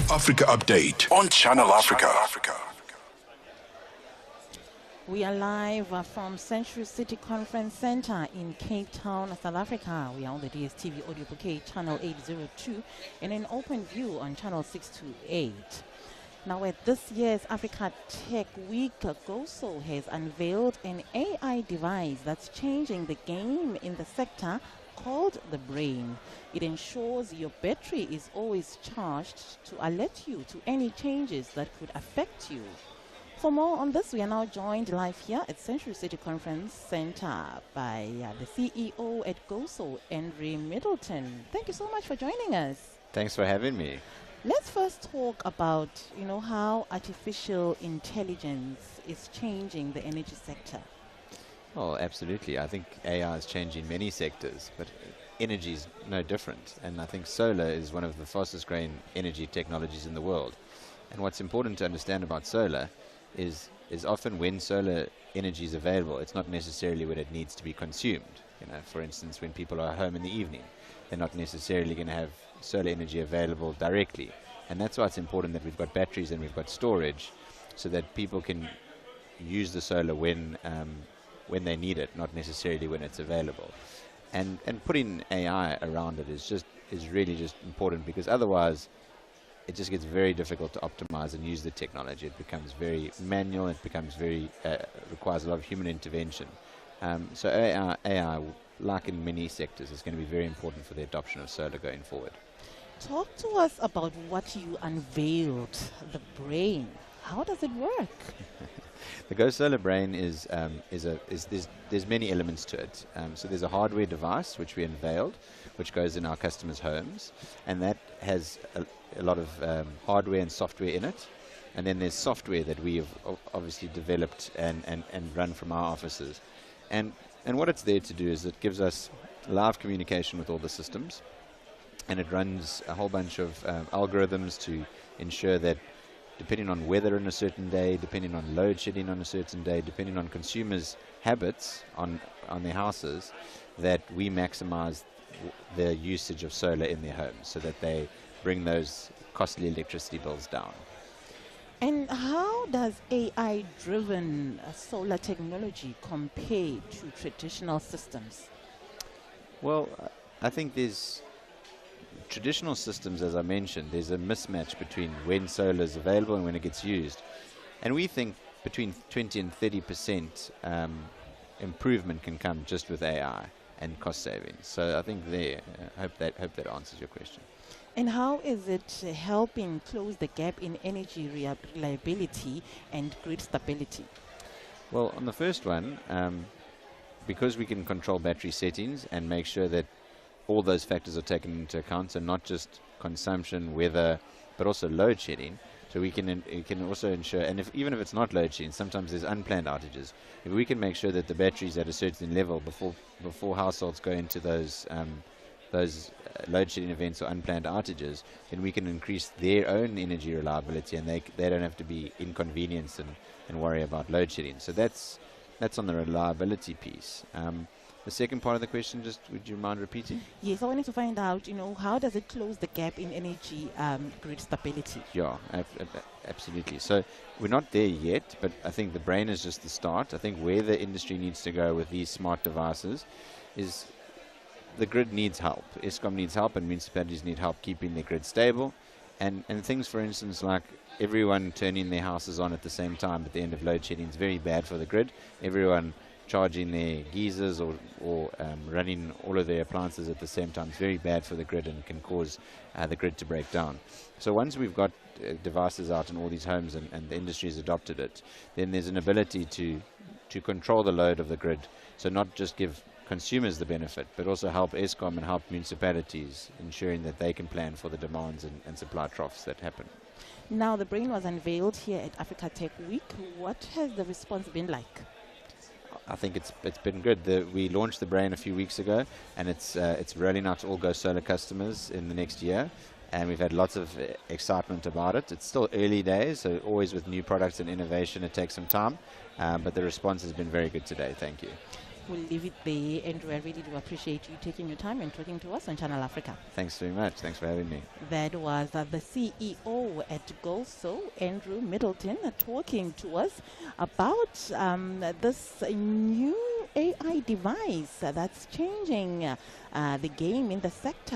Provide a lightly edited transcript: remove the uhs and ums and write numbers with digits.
Africa Update on Channel Africa. We are live from Century City Conference Center in Cape Town, South Africa. We are on the DSTV audio bouquet channel 802 and in open view on channel 628. Now at this year's Africa Tech Week, GoSolr has unveiled an AI device that's changing the game in the sector called the brain. It ensures your battery is always charged to alert you to any changes that could affect you. For more on this, we are now joined live here at Century City Conference Center by the CEO at GoSolr, Andrew Middleton. Thank you so much for joining us. Thanks for having me. Let's first talk about, how artificial intelligence is changing the energy sector. Oh, absolutely. I think AI is changing many sectors, but energy is no different. And I think solar is one of the fastest growing energy technologies in the world. And what's important to understand about solar is often when solar energy is available, it's not necessarily when it needs to be consumed. For instance, when people are home in the evening, they're not necessarily going to have solar energy available directly. And that's why it's important that we've got batteries and we've got storage so that people can use the solar when they need it, not necessarily when it's available. And putting AI around it is really just important, because otherwise it just gets very difficult to optimize and use the technology. It becomes very manual. It becomes requires a lot of human intervention. So AI, like in many sectors, is going to be very important for the adoption of solar going forward. Talk to us about what you unveiled, the brain. How does it work? The GoSolr brain there's many elements to it. So there's a hardware device which we unveiled, which goes in our customers' homes, and that has a lot of hardware and software in it. And then there's software that we have obviously developed and run from our offices. And what it's there to do is it gives us live communication with all the systems, and it runs a whole bunch of algorithms to ensure that, depending on weather on a certain day, depending on load shedding on a certain day, depending on consumers' habits on their houses, that we maximize the usage of solar in their homes so that they bring those costly electricity bills down. And how does AI-driven solar technology compare to traditional systems? Well, I think there's traditional systems, as I mentioned, there's a mismatch between when solar is available and when it gets used. And we think between 20 and 30% improvement can come just with AI and cost savings. So I think hope that answers your question. And how is it helping close the gap in energy reliability and grid stability? Well, on the first one, because we can control battery settings and make sure that all those factors are taken into account, so not just consumption, weather, but also load shedding. So we can also ensure, and even if it's not load shedding, sometimes there's unplanned outages. If we can make sure that the battery's at a certain level before households go into those load shedding events or unplanned outages, then we can increase their own energy reliability, and they don't have to be inconvenienced and worry about load shedding. So that's on the reliability piece. The second part of the question, would you mind repeating? Yes, I wanted to find out, how does it close the gap in energy grid stability? Yeah, absolutely. So we're not there yet, but I think the brain is just the start. I think where the industry needs to go with these smart devices is the grid needs help. Eskom needs help, and municipalities need help keeping their grid stable. And things, for instance, like everyone turning their houses on at the same time at the end of load shedding is very bad for the grid. Everyone charging their geysers or running all of their appliances at the same time is very bad for the grid and can cause the grid to break down. So once we've got devices out in all these homes and the industry has adopted it, then there's an ability to control the load of the grid. So not just give consumers the benefit, but also help Eskom and help municipalities, ensuring that they can plan for the demands and supply troughs that happen. Now, the brain was unveiled here at Africa Tech Week. What has the response been like? I think it's been good. We launched the brain a few weeks ago, and it's rolling out to all GoSolr customers in the next year. And we've had lots of excitement about it. It's still early days, so always with new products and innovation, it takes some time. But the response has been very good today. Thank you. we'll leave it there. Andrew, I really do appreciate you taking your time and talking to us on Channel Africa. Thanks very much. Thanks for having me. That was the CEO at GoSolr, Andrew Middleton, talking to us about this new AI device that's changing the game in the sector.